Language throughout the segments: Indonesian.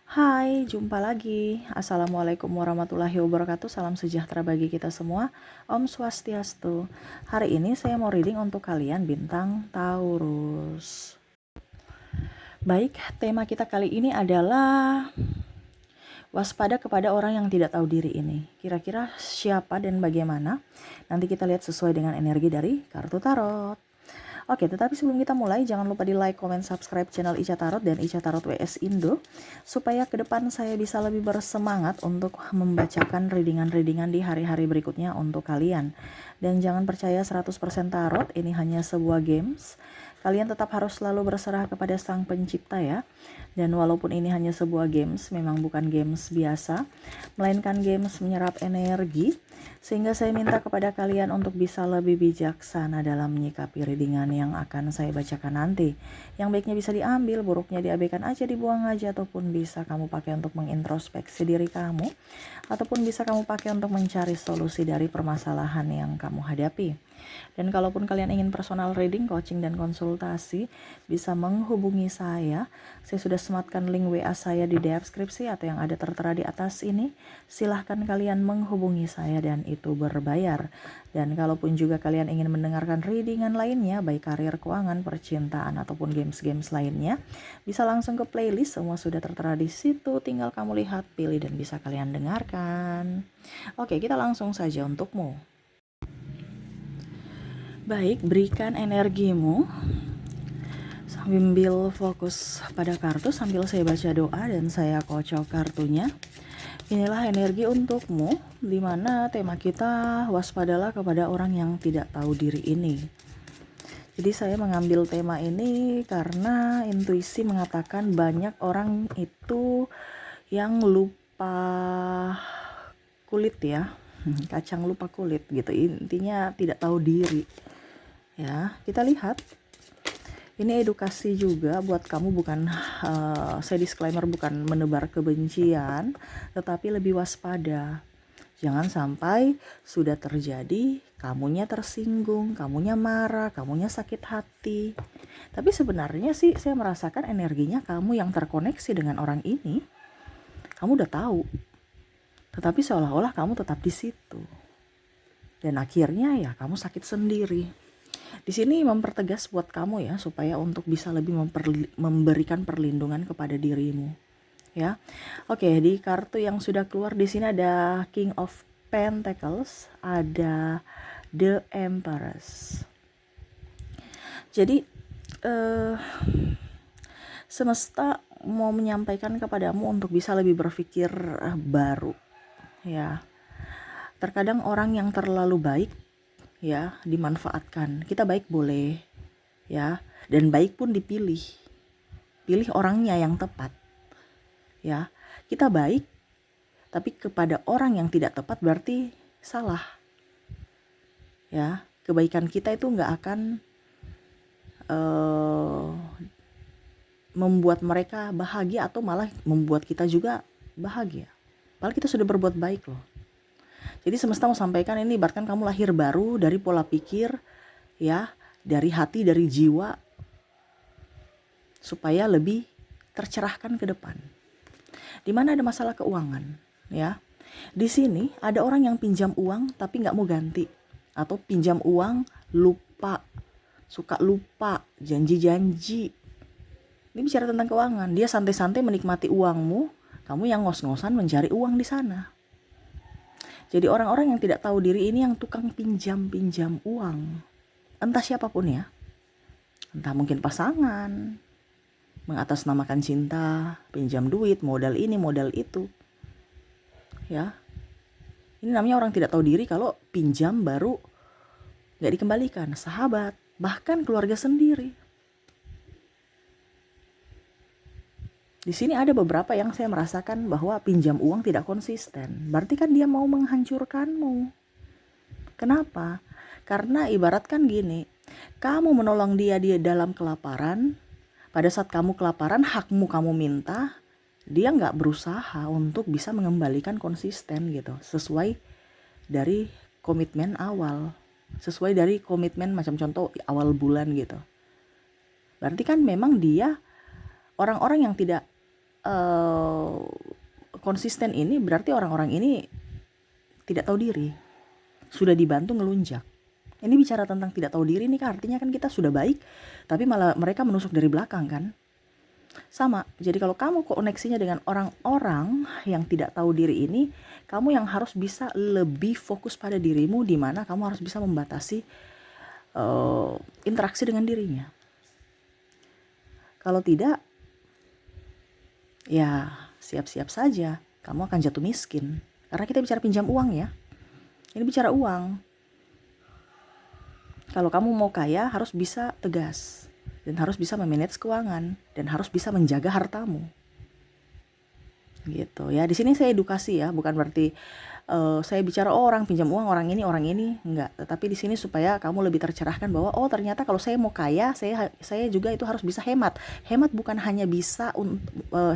Hai, jumpa lagi. Assalamualaikum warahmatullahi wabarakatuh. Salam sejahtera bagi kita semua. Om Swastiastu. Hari ini saya mau reading untuk kalian bintang Taurus. Baik, tema kita kali ini adalah waspada kepada orang yang tidak tahu diri ini. Kira-kira siapa dan bagaimana? Nanti kita lihat sesuai dengan energi dari kartu tarot. Oke, tetapi sebelum kita mulai, jangan lupa di like, comment, subscribe channel Ica Tarot dan Ica Tarot WS Indo, supaya ke depan saya bisa lebih bersemangat untuk membacakan readingan-readingan di hari-hari berikutnya untuk kalian. Dan jangan percaya 100% tarot, ini hanya sebuah games. Kalian tetap harus selalu berserah kepada Sang Pencipta ya. Dan walaupun ini hanya sebuah games, memang bukan games biasa, melainkan games menyerap energi, sehingga saya minta kepada kalian untuk bisa lebih bijaksana dalam menyikapi readingan yang akan saya bacakan nanti. Yang baiknya bisa diambil, buruknya diabaikan aja, dibuang aja, ataupun bisa kamu pakai untuk mengintrospeksi diri kamu, ataupun bisa kamu pakai untuk mencari solusi dari permasalahan yang kamu hadapi. Dan kalaupun kalian ingin personal reading, coaching, dan konsultasi, bisa menghubungi saya. Saya sudah sematkan link WA saya di deskripsi atau yang ada tertera di atas ini. Silahkan kalian menghubungi saya dan itu berbayar. Dan kalaupun juga kalian ingin mendengarkan readingan lainnya, baik karir, keuangan, percintaan, ataupun games-games lainnya, bisa langsung ke playlist, semua sudah tertera di situ. Tinggal kamu lihat, pilih, dan bisa kalian dengarkan. Oke, kita langsung saja untukmu. Baik, berikan energimu sambil fokus pada kartu sambil saya baca doa dan saya kocok kartunya. Inilah energi untukmu, di mana tema kita waspadalah kepada orang yang tidak tahu diri ini. Jadi saya mengambil tema ini karena intuisi mengatakan banyak orang itu yang lupa kulit ya, kacang lupa kulit gitu, intinya tidak tahu diri. Ya, kita lihat. Ini edukasi juga buat kamu, bukan saya disclaimer, bukan menebar kebencian, tetapi lebih waspada. Jangan sampai sudah terjadi, kamunya tersinggung, kamunya marah, kamunya sakit hati. Tapi sebenarnya sih saya merasakan energinya kamu yang terkoneksi dengan orang ini. Kamu udah tahu. Tetapi seolah-olah kamu tetap di situ. Dan akhirnya ya kamu sakit sendiri. Di sini mempertegas buat kamu ya, supaya untuk bisa lebih memberikan perlindungan kepada dirimu. Ya, oke, di kartu yang sudah keluar di sini ada King of Pentacles, ada The Empress. Jadi semesta mau menyampaikan kepadamu untuk bisa lebih berpikir baru. Ya, terkadang orang yang terlalu baik ya dimanfaatkan. Kita baik boleh ya, dan baik pun dipilih. Pilih orangnya yang tepat. Ya, kita baik tapi kepada orang yang tidak tepat berarti salah. Ya, kebaikan kita itu nggak akan membuat mereka bahagia atau malah membuat kita juga bahagia. Padahal kita sudah berbuat baik loh. Jadi semesta mau sampaikan ini, bahkan kamu lahir baru dari pola pikir ya, dari hati, dari jiwa, supaya lebih tercerahkan ke depan. Di mana ada masalah keuangan ya. Di sini ada orang yang pinjam uang tapi nggak mau ganti, atau pinjam uang lupa, suka lupa janji-janji. Ini bicara tentang keuangan. Dia santai-santai menikmati uangmu, kamu yang ngos-ngosan mencari uang di sana. Jadi orang-orang yang tidak tahu diri ini yang tukang pinjam uang. Entah siapapun ya. Entah mungkin pasangan, mengatasnamakan cinta, pinjam duit, modal ini, modal itu. Ya. Ini namanya orang tidak tahu diri kalau pinjam baru gak dikembalikan. Sahabat, bahkan keluarga sendiri. Di sini ada beberapa yang saya merasakan bahwa pinjam uang tidak konsisten. Berarti kan dia mau menghancurkanmu. Kenapa? Karena ibaratkan gini, kamu menolong dia dalam kelaparan. Pada saat kamu kelaparan, hakmu kamu minta, dia nggak berusaha untuk bisa mengembalikan konsisten gitu, sesuai dari komitmen awal, sesuai dari komitmen macam contoh awal bulan gitu. Berarti kan memang dia orang-orang yang tidak konsisten ini berarti orang-orang ini tidak tahu diri, sudah dibantu ngelunjak. Ini bicara tentang tidak tahu diri nih kan, artinya kan kita sudah baik tapi malah mereka menusuk dari belakang kan. Sama, jadi kalau kamu koneksinya dengan orang-orang yang tidak tahu diri ini, kamu yang harus bisa lebih fokus pada dirimu, di mana kamu harus bisa membatasi interaksi dengan dirinya. Kalau tidak, ya siap-siap saja kamu akan jatuh miskin. Karena kita bicara pinjam uang ya. Ini bicara uang. Kalau kamu mau kaya harus bisa tegas dan harus bisa memanage keuangan dan harus bisa menjaga hartamu. Gitu ya. Di sini saya edukasi ya, bukan berarti saya bicara orang pinjam uang orang ini enggak, tetapi di sini supaya kamu lebih tercerahkan bahwa oh ternyata kalau saya mau kaya, saya juga itu harus bisa hemat. Hemat bukan hanya bisa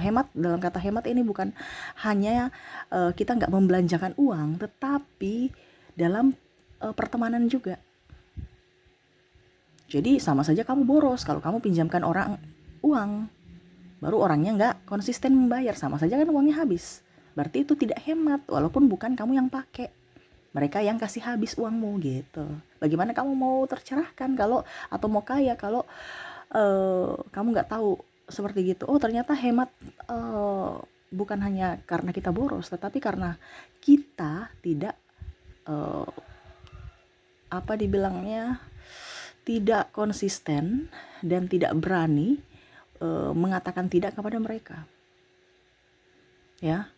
hemat, dalam kata hemat ini bukan hanya kita nggak membelanjakan uang, tetapi dalam pertemanan juga. Jadi sama saja kamu boros kalau kamu pinjamkan orang uang, baru orangnya nggak konsisten membayar, sama saja kan uangnya habis. Berarti itu tidak hemat, walaupun bukan kamu yang pakai, mereka yang kasih habis uangmu gitu. Bagaimana kamu mau tercerahkan kalau atau mau kaya kalau kamu nggak tahu seperti gitu. Oh ternyata hemat bukan hanya karena kita boros, tetapi karena kita tidak tidak konsisten dan tidak berani mengatakan tidak kepada mereka. Ya.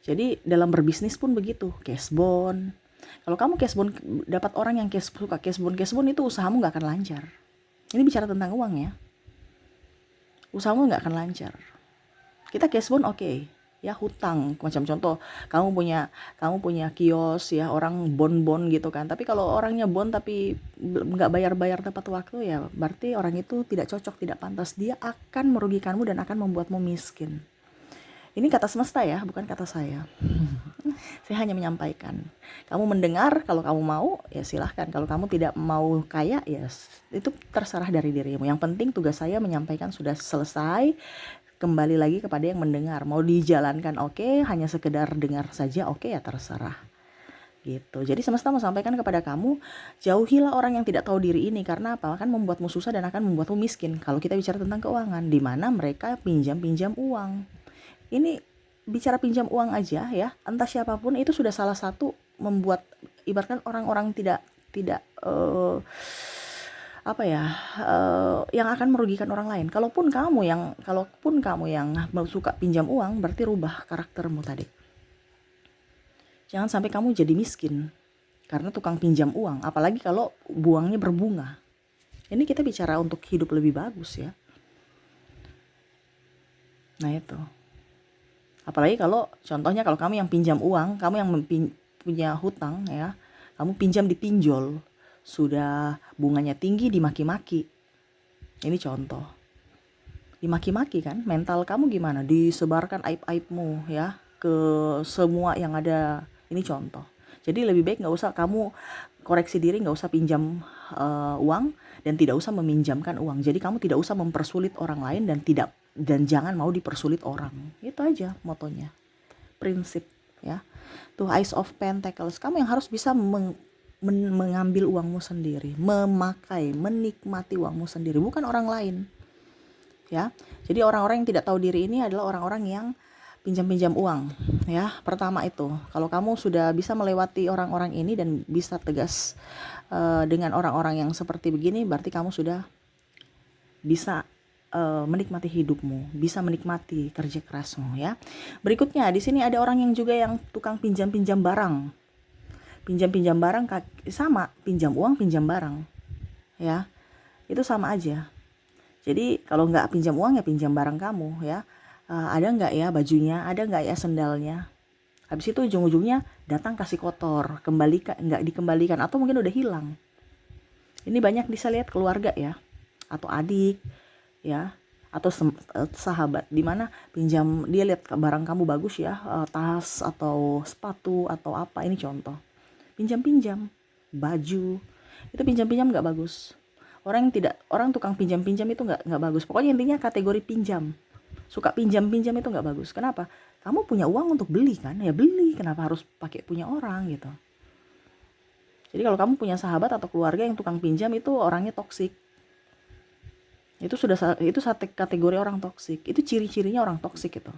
Jadi dalam berbisnis pun begitu, cash bond. Kalau kamu cash bond dapat orang yang suka cash bond itu usahamu nggak akan lancar. Ini bicara tentang uang ya. Usahamu nggak akan lancar. Kita cash bond oke. Ya hutang, macam contoh kamu punya kios ya, orang bond gitu kan. Tapi kalau orangnya bond tapi nggak bayar tepat waktu ya, berarti orang itu tidak cocok, tidak pantas. Dia akan merugikanmu dan akan membuatmu miskin. Ini kata semesta ya, bukan kata saya. Saya hanya menyampaikan. Kamu mendengar, kalau kamu mau, ya silahkan. Kalau kamu tidak mau kaya, ya itu terserah dari dirimu. Yang penting tugas saya menyampaikan sudah selesai. Kembali lagi kepada yang mendengar. Mau dijalankan oke, hanya sekedar dengar saja oke, ya terserah. Gitu. Jadi semesta mau sampaikan kepada kamu, jauhilah orang yang tidak tahu diri ini. Karena apa? Akan membuatmu susah dan akan membuatmu miskin. Kalau kita bicara tentang keuangan, di mana mereka pinjam uang. Ini bicara pinjam uang aja ya, entah siapapun itu sudah salah satu membuat ibaratkan orang-orang tidak yang akan merugikan orang lain. Kalaupun kamu yang suka pinjam uang, berarti rubah karaktermu tadi. Jangan sampai kamu jadi miskin karena tukang pinjam uang, apalagi kalau buangnya berbunga. Ini kita bicara untuk hidup lebih bagus ya. Nah itu. Apalagi kalau contohnya kalau kamu yang pinjam uang, kamu yang punya hutang ya, kamu pinjam di pinjol, sudah bunganya tinggi dimaki-maki. Ini contoh. Dimaki-maki kan, mental kamu gimana? Disebarkan aib-aibmu ya ke semua yang ada. Ini contoh. Jadi lebih baik nggak usah kamu koreksi diri, nggak usah pinjam uang dan tidak usah meminjamkan uang. Jadi kamu tidak usah mempersulit orang lain dan jangan mau dipersulit orang. Itu aja motonya. Prinsip ya. Tuh Ace of Pentacles, kamu yang harus bisa mengambil uangmu sendiri, menikmati uangmu sendiri, bukan orang lain. Ya. Jadi orang-orang yang tidak tahu diri ini adalah orang-orang yang pinjam uang ya. Pertama itu, kalau kamu sudah bisa melewati orang-orang ini dan bisa tegas dengan orang-orang yang seperti begini, berarti kamu sudah bisa menikmati hidupmu, bisa menikmati kerja kerasmu ya. Berikutnya di sini ada orang yang juga yang tukang pinjam barang. Pinjam barang sama, pinjam uang, pinjam barang. Ya. Itu sama aja. Jadi kalau nggak pinjam uang ya pinjam barang kamu ya. Ada nggak ya bajunya, ada nggak ya sendalnya. Habis itu ujung-ujungnya datang kasih kotor, nggak dikembalikan atau mungkin udah hilang. Ini banyak bisa lihat keluarga ya, atau adik ya, atau sahabat, dimana pinjam, dia lihat barang kamu bagus ya, tas atau sepatu atau apa, ini contoh pinjam baju, itu pinjam nggak bagus. Orang tukang pinjam itu nggak bagus. Pokoknya intinya kategori pinjam Suka pinjam-pinjam itu nggak bagus. Kenapa? Kamu punya uang untuk beli kan? Ya beli, kenapa harus pakai punya orang gitu. Jadi kalau kamu punya sahabat atau keluarga yang tukang pinjam itu orangnya toksik. Itu satu kategori orang toksik. Itu ciri-cirinya orang toksik itu.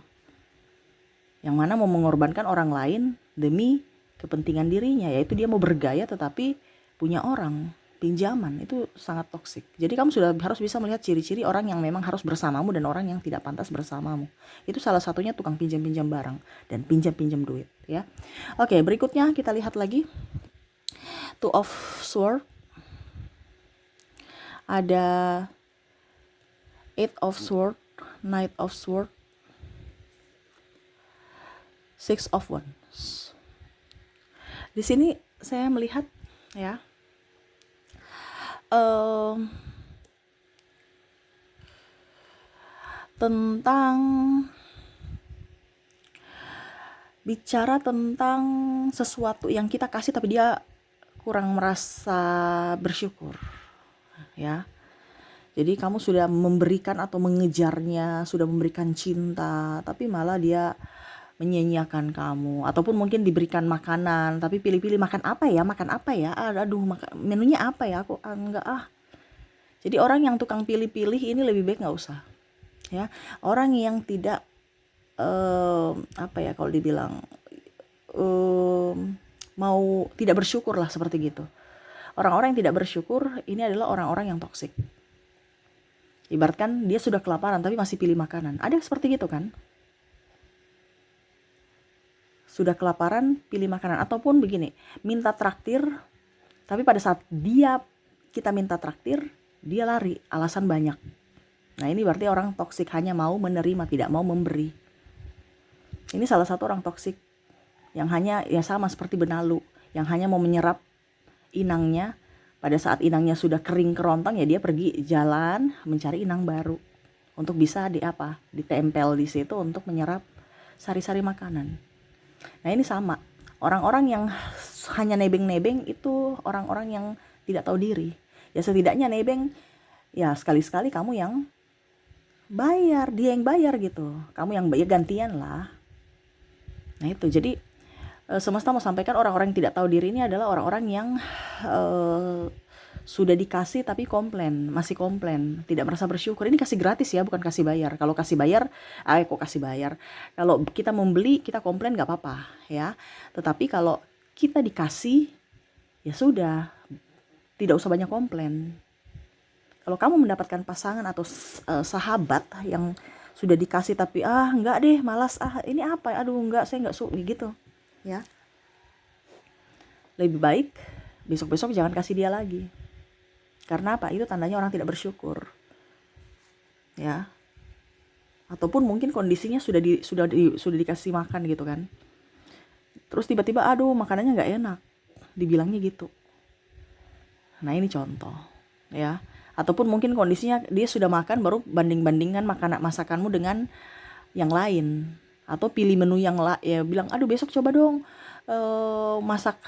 Yang mana mau mengorbankan orang lain demi kepentingan dirinya, yaitu dia mau bergaya tetapi punya orang pinjaman. Itu sangat toksik. Jadi kamu sudah harus bisa melihat ciri-ciri orang yang memang harus bersamamu dan orang yang tidak pantas bersamamu. Itu salah satunya tukang pinjam-pinjam barang dan pinjam-pinjam duit ya. Oke, berikutnya kita lihat lagi Two of Sword, ada Eight of Sword, Knight of Sword, Six of Wands. Di sini saya melihat ya tentang bicara tentang sesuatu yang kita kasih tapi dia kurang merasa bersyukur ya. Jadi kamu sudah memberikan atau mengejarnya, sudah memberikan cinta, tapi malah dia menyanyiakan kamu. Ataupun mungkin diberikan makanan, tapi pilih-pilih makan apa ya, aduh menunya apa ya, aku enggak ah. Jadi orang yang tukang pilih-pilih ini lebih baik nggak usah ya. Orang yang tidak apa ya kalau dibilang mau tidak bersyukur lah, seperti gitu. Orang-orang yang tidak bersyukur ini adalah orang-orang yang toksik. Ibaratkan dia sudah kelaparan tapi masih pilih makanan. Ada yang seperti gitu kan? Sudah kelaparan pilih makanan. Ataupun begini, minta traktir tapi pada saat kita minta traktir, dia lari, alasan banyak. Nah ini berarti orang toksik, hanya mau menerima, tidak mau memberi. Ini salah satu orang toksik yang hanya ya sama seperti benalu, yang hanya mau menyerap inangnya. Pada saat inangnya sudah kering kerontang ya dia pergi jalan mencari inang baru untuk bisa ditempel di situ untuk menyerap sari-sari makanan. Nah ini sama, orang-orang yang hanya nebeng-nebeng itu orang-orang yang tidak tahu diri. Ya setidaknya nebeng ya sekali-sekali kamu yang bayar, dia yang bayar gitu, kamu yang bayar gantian lah. Nah itu jadi semesta mau sampaikan orang-orang yang tidak tahu diri ini adalah orang-orang yang sudah dikasih tapi masih komplain, tidak merasa bersyukur. Ini kasih gratis ya, bukan kasih bayar. Kalau kasih bayar, kok kasih bayar. Kalau kita membeli, kita komplain nggak apa-apa ya. Tetapi kalau kita dikasih, ya sudah, tidak usah banyak komplain. Kalau kamu mendapatkan pasangan atau sahabat yang sudah dikasih tapi enggak deh, malas, ini apa, aduh enggak, saya enggak suka gitu ya, lebih baik besok-besok jangan kasih dia lagi. Karena apa? Itu tandanya orang tidak bersyukur ya. Ataupun mungkin kondisinya sudah dikasih makan gitu kan, terus tiba-tiba aduh makanannya nggak enak, dibilangnya gitu. Nah ini contoh ya. Ataupun mungkin kondisinya dia sudah makan baru banding-bandingkan masakanmu dengan yang lain, atau pilih menu yang ya bilang aduh besok coba dong masak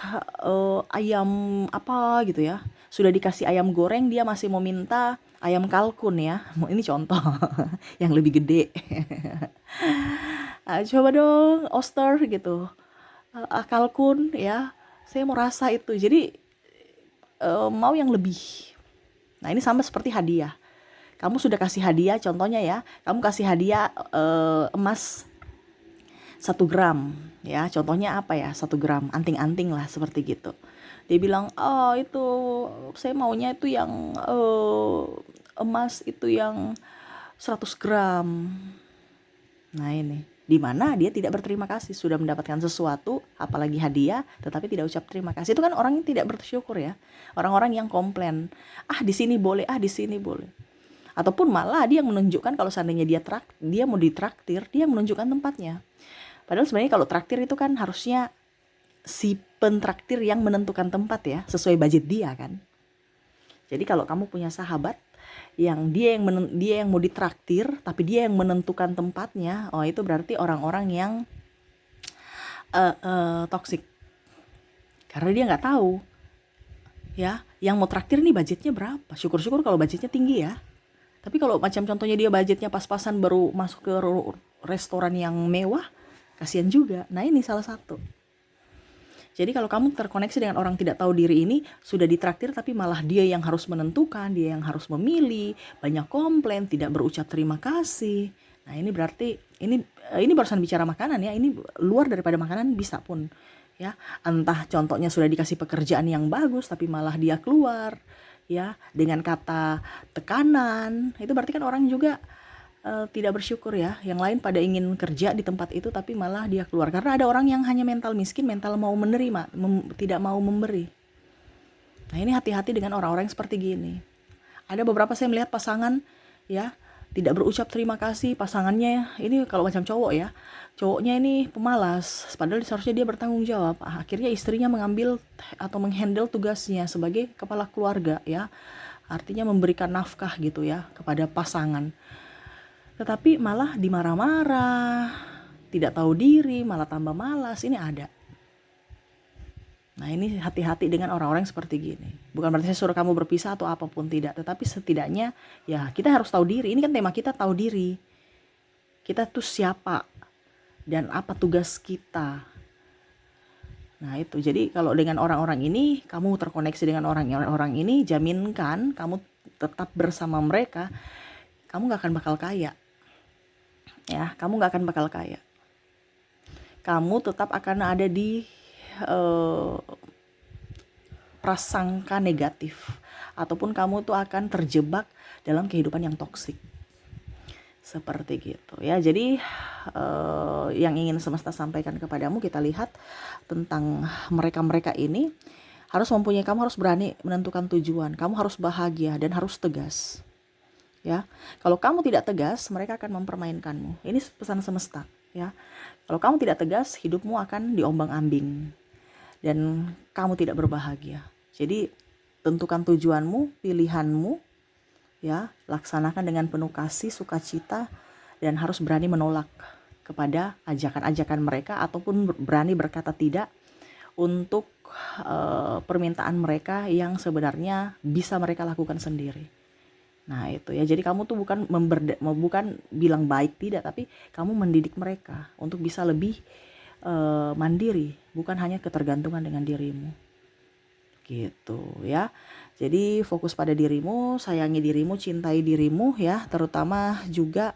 ayam apa gitu ya. Sudah dikasih ayam goreng dia masih mau minta ayam kalkun ya. Ini contoh yang lebih gede. Coba dong oyster gitu, kalkun ya, saya mau rasa itu. Jadi mau yang lebih. Nah ini sama seperti hadiah. Kamu sudah kasih hadiah, contohnya ya, kamu kasih hadiah emas 1 gram ya, contohnya apa ya, 1 gram anting-anting lah seperti gitu. Dia bilang itu saya maunya itu yang emas itu yang 100 gram. Nah ini dimana dia tidak berterima kasih, sudah mendapatkan sesuatu apalagi hadiah tetapi tidak ucap terima kasih. Itu kan orang yang tidak bersyukur ya, orang-orang yang komplain, di sini boleh, di sini boleh. Ataupun malah dia yang menunjukkan kalau seandainya dia mau ditraktir, dia menunjukkan tempatnya. Padahal sebenarnya kalau traktir itu kan harusnya si pentraktir yang menentukan tempat ya, sesuai budget dia kan. Jadi kalau kamu punya sahabat yang dia yang mau ditraktir tapi dia yang menentukan tempatnya, itu berarti orang-orang yang toksik. Karena dia nggak tahu ya, yang mau traktir nih budgetnya berapa. Syukur-syukur kalau budgetnya tinggi ya. Tapi kalau macam contohnya dia budgetnya pas-pasan baru masuk ke restoran yang mewah, kasihan juga. Nah ini salah satu. Jadi kalau kamu terkoneksi dengan orang tidak tahu diri ini, sudah ditraktir tapi malah dia yang harus menentukan, dia yang harus memilih, banyak komplain, tidak berucap terima kasih. Nah ini berarti ini barusan bicara makanan ya, ini luar daripada makanan bisa pun ya. Entah contohnya sudah dikasih pekerjaan yang bagus tapi malah dia keluar ya dengan kata tekanan, itu berarti kan orang juga tidak bersyukur ya. Yang lain pada ingin kerja di tempat itu tapi malah dia keluar. Karena ada orang yang hanya mental miskin, mental mau menerima, tidak mau memberi. Nah ini hati-hati dengan orang-orang yang seperti gini. Ada beberapa saya melihat pasangan ya tidak berucap terima kasih, pasangannya ini kalau macam cowok ya, cowoknya ini pemalas, padahal seharusnya dia bertanggung jawab. Akhirnya istrinya mengambil atau menghandle tugasnya sebagai kepala keluarga ya, artinya memberikan nafkah gitu ya kepada pasangan. Tetapi malah dimarah-marah, tidak tahu diri, malah tambah malas. Ini ada. Nah ini hati-hati dengan orang-orang seperti gini. Bukan berarti saya suruh kamu berpisah atau apapun, tidak. Tetapi setidaknya ya kita harus tahu diri. Ini kan tema kita, tahu diri. Kita tuh siapa dan apa tugas kita. Nah itu, jadi kalau dengan orang-orang ini, kamu terkoneksi dengan orang-orang ini, jaminkan kamu tetap bersama mereka, kamu gak akan bakal kaya. Ya, kamu gak akan bakal kaya. Kamu tetap akan ada di prasangka negatif, ataupun kamu tuh akan terjebak dalam kehidupan yang toksik. Seperti gitu ya. Jadi yang ingin semesta sampaikan kepadamu, kita lihat tentang mereka-mereka ini kamu harus berani menentukan tujuan. Kamu harus bahagia dan harus tegas. Ya, kalau kamu tidak tegas, mereka akan mempermainkanmu. Ini pesan semesta, ya. Kalau kamu tidak tegas, hidupmu akan diombang-ambing dan kamu tidak berbahagia. Jadi tentukan tujuanmu, pilihanmu, ya, laksanakan dengan penuh kasih, sukacita, dan harus berani menolak kepada ajakan-ajakan mereka ataupun berani berkata tidak untuk permintaan mereka yang sebenarnya bisa mereka lakukan sendiri. Nah itu ya, jadi kamu tuh bukan bilang baik, tidak, tapi kamu mendidik mereka untuk bisa lebih mandiri, bukan hanya ketergantungan dengan dirimu. Gitu ya. Jadi fokus pada dirimu, sayangi dirimu, cintai dirimu ya, terutama juga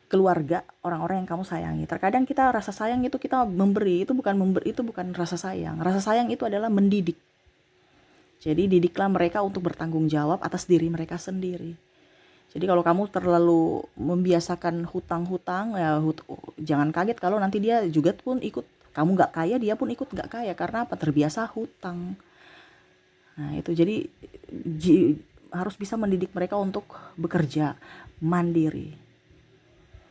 keluarga, orang-orang yang kamu sayangi. Terkadang kita rasa sayang itu kita memberi, itu bukan rasa sayang. Rasa sayang itu adalah mendidik. Jadi didiklah mereka untuk bertanggung jawab atas diri mereka sendiri. Jadi kalau kamu terlalu membiasakan hutang-hutang, ya jangan kaget kalau nanti dia juga pun ikut. Kamu gak kaya, dia pun ikut gak kaya. Karena apa? Terbiasa hutang. Nah itu, jadi harus bisa mendidik mereka untuk bekerja mandiri.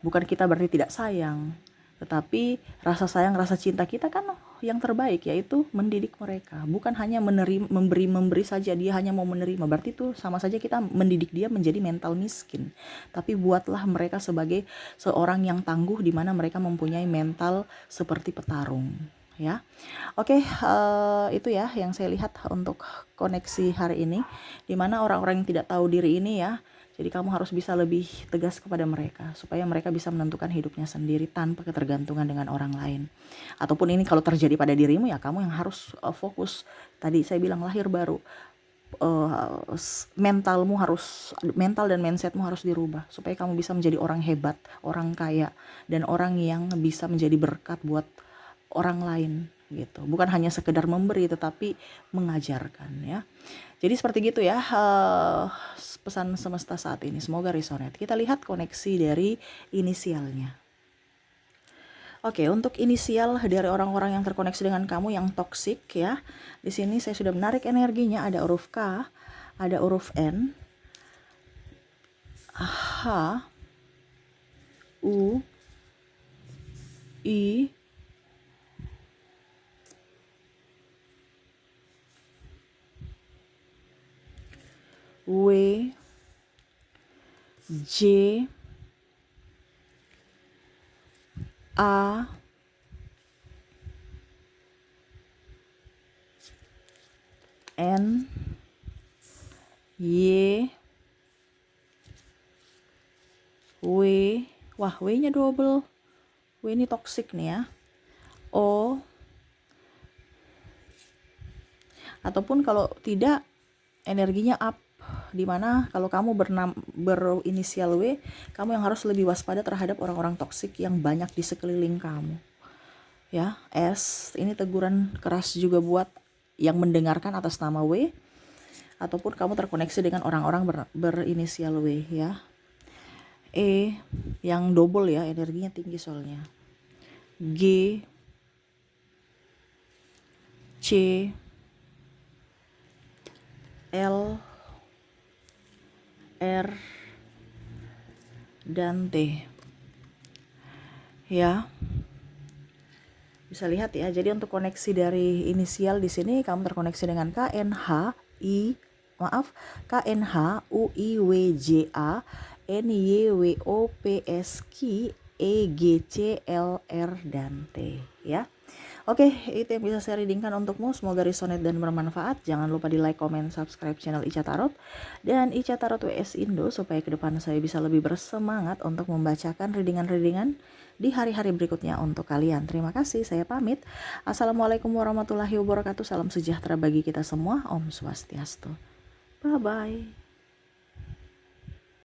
Bukan kita berarti tidak sayang, tetapi rasa sayang, rasa cinta kita kan yang terbaik, yaitu mendidik mereka. Bukan hanya memberi saja, dia hanya mau menerima. Berarti itu sama saja kita mendidik dia menjadi mental miskin. Tapi buatlah mereka sebagai seorang yang tangguh, di mana mereka mempunyai mental seperti petarung. Ya, oke, itu ya yang saya lihat untuk koneksi hari ini, di mana orang-orang yang tidak tahu diri ini ya. Jadi kamu harus bisa lebih tegas kepada mereka supaya mereka bisa menentukan hidupnya sendiri tanpa ketergantungan dengan orang lain. Ataupun ini kalau terjadi pada dirimu, ya kamu yang harus fokus. Tadi saya bilang lahir baru. Mental dan mindsetmu harus dirubah supaya kamu bisa menjadi orang hebat, orang kaya, dan orang yang bisa menjadi berkat buat orang lain gitu. Bukan hanya sekedar memberi tetapi mengajarkan ya. Jadi seperti gitu ya pesan semesta saat ini. Semoga resonate. Kita lihat koneksi dari inisialnya. Oke, untuk inisial dari orang-orang yang terkoneksi dengan kamu yang toksik ya. Di sini saya sudah menarik energinya, ada huruf K, ada huruf N, H, U, I, W, J, A, N, Y, W, wah W-nya double. W ini toxic nih ya. O, ataupun kalau tidak energinya up, dimana kalau kamu berinisial W, kamu yang harus lebih waspada terhadap orang-orang toksik yang banyak di sekeliling kamu ya. S, ini teguran keras juga buat yang mendengarkan atas nama W, ataupun kamu terkoneksi dengan orang-orang berinisial W ya. E, yang double ya, energinya tinggi soalnya. G, C, L, R, dan T ya. Bisa lihat ya, jadi untuk koneksi dari inisial di sini kamu terkoneksi dengan KNH UIWJA NYWOPSQ EGCLR dan T ya. Oke, itu yang bisa saya readingkan untukmu. Semoga resonate dan bermanfaat. Jangan lupa di like, comment, subscribe channel Ica Tarot dan Ica Tarot WS Indo supaya ke depan saya bisa lebih bersemangat untuk membacakan readingan-readingan di hari-hari berikutnya untuk kalian. Terima kasih, saya pamit. Assalamualaikum warahmatullahi wabarakatuh. Salam sejahtera bagi kita semua. Om Swastiastu. Bye-bye.